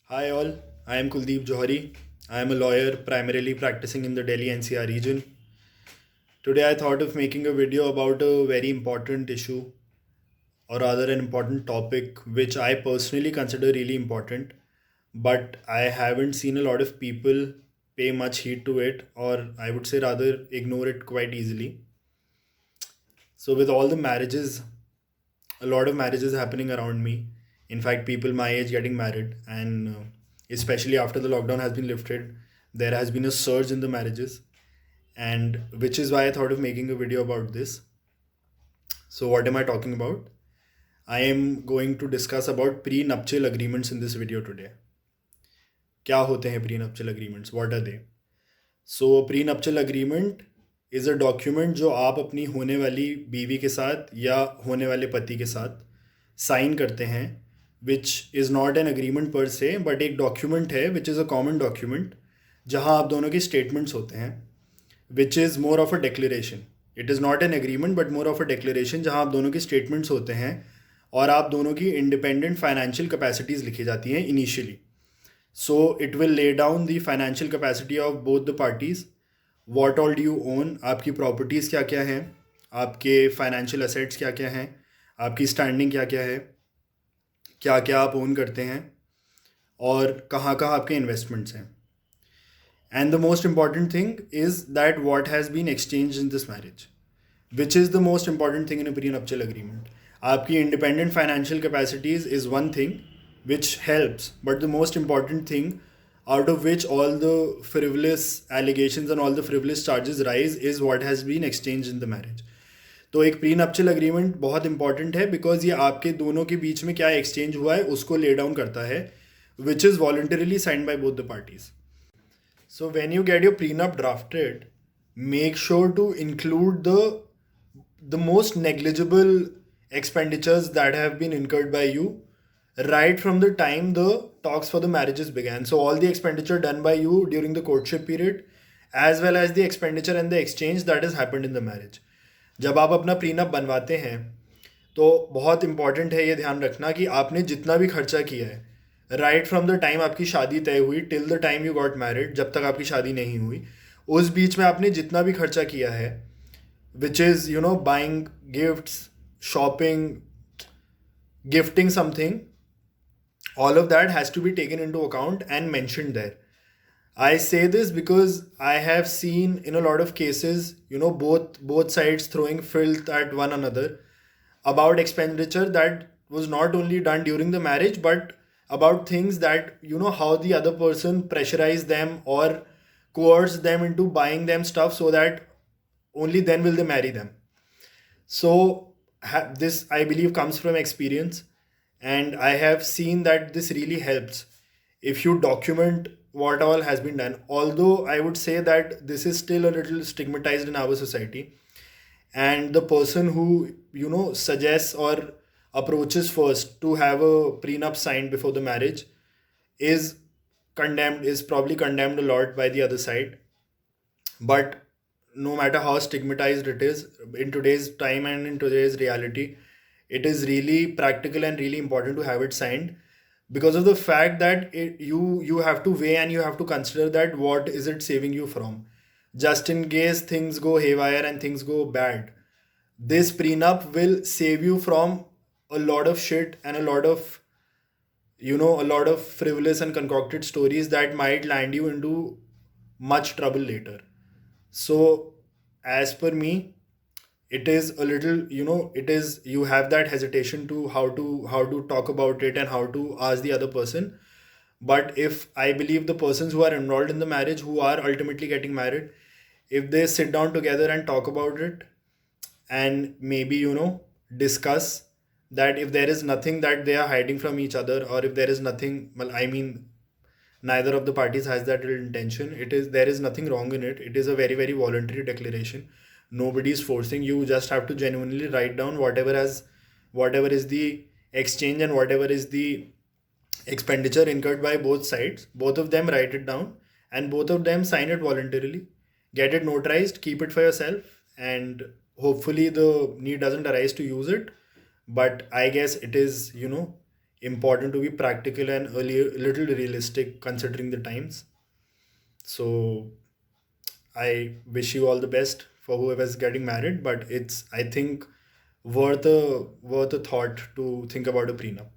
Hi all, I am Kuldeep Jauhari. I am a lawyer primarily practicing in the Delhi NCR region. Today I thought of making a video about a very important issue, or rather an important topic which I personally consider really important, but I haven't seen a lot of people pay much heed to it, or I would say rather ignore it quite easily. So with all the marriages, a lot of marriages happening around me. In fact, people my age getting married, and especially after the lockdown has been lifted, there has been a surge in the marriages, and which is why I thought of making a video about this. So, what am I talking about? I am going to discuss about prenuptial agreements in this video today. क्या होते हैं prenuptial agreements? What are they? So prenuptial agreement is a document जो आप अपनी होने वाली बीवी के साथ या होने वाले पति के साथ साइन करते हैं, which is not an agreement पर से बट एक डॉक्यूमेंट है which is a common document जहां आप दोनों के स्टेटमेंट्स होते हैं, which is more of a declaration. It is not an agreement but more of a declaration जहां आप दोनों के स्टेटमेंट्स होते हैं और आप दोनों की इंडिपेंडेंट फाइनेंशियल कैपेसिटीज़ लिखी जाती हैं initially. So it will lay down the financial capacity of both the parties. What all do you own? आपकी प्रॉपर्टीज़ क्या क्या हैं, आपके फाइनेंशियल असेट्स क्या क्या हैं, आपकी स्टैंडिंग क्या क्या है, क्या क्या आप ओन करते हैं, और कहाँ कहाँ आपके इन्वेस्टमेंट्स हैं. And the most important thing is that what has been exchange in this marriage, which is the most important thing in a prenuptial agreement. आपकी independent financial capacities is one thing which helps, but the most important thing out of which all the frivolous allegations and all the frivolous charges rise is what has been exchanged in the marriage. तो एक pre नप्चल agreement बहुत important है because ये आपके दोनों के बीच में क्या एक्सचेंज हुआ है उसको ले डाउन करता है, which is voluntarily signed by both the parties. So when you get your prenup drafted, make sure to include the most negligible expenditures that have been incurred by you right from the time the talks for the marriages began. So all the expenditure done by you during the courtship period, as well as the expenditure and the exchange that has happened in the marriage. जब आप अपना prenup बनवाते हैं तो बहुत important है ये ध्यान रखना कि आपने जितना भी खर्चा किया है राइट फ्रॉम द टाइम आपकी शादी तय हुई till the time you got married, जब तक आपकी शादी नहीं हुई उस बीच में आपने जितना भी खर्चा किया है, which is buying gifts, shopping, gifting something, all of that has to be taken into account and mentioned there. I say this because I have seen in a lot of cases, both sides throwing filth at one another about expenditure that was not only done during the marriage, but about things that, how the other person pressurized them or coerced them into buying them stuff so that only then will they marry them. So this, I believe, comes from experience, and I have seen that this really helps if you document what all has been done. Although I would say that this is still a little stigmatized in our society, and the person who suggests or approaches first to have a prenup signed before the marriage is is probably condemned a lot by the other side. But no matter how stigmatized it is in today's time and in today's reality, it is really practical and really important to have it signed because of the fact that you have to weigh and you have to consider that what is it saving you from, just in case things go haywire and things go bad. This prenup will save you from a lot of shit and a lot of frivolous and concocted stories that might land you into much trouble later. So, as per me, it is a little, it is, you have that hesitation to how to talk about it and how to ask the other person. But if I believe the persons who are enrolled in the marriage, who are ultimately getting married, if they sit down together and talk about it and maybe discuss that if there is nothing that they are hiding from each other, or if there is nothing, well, I mean, neither of the parties has that ill intention, there is nothing wrong in it. It is a very, very voluntary declaration. Nobody is forcing you. Just have to genuinely write down whatever is the exchange and whatever is the expenditure incurred by both sides. Both of them write it down and both of them sign it voluntarily. Get it notarized, keep it for yourself, and hopefully the need doesn't arise to use it. But I guess it is, important to be practical and a little realistic considering the times. So I wish you all the best for whoever's getting married, but it's, I think, worth a thought to think about a prenup.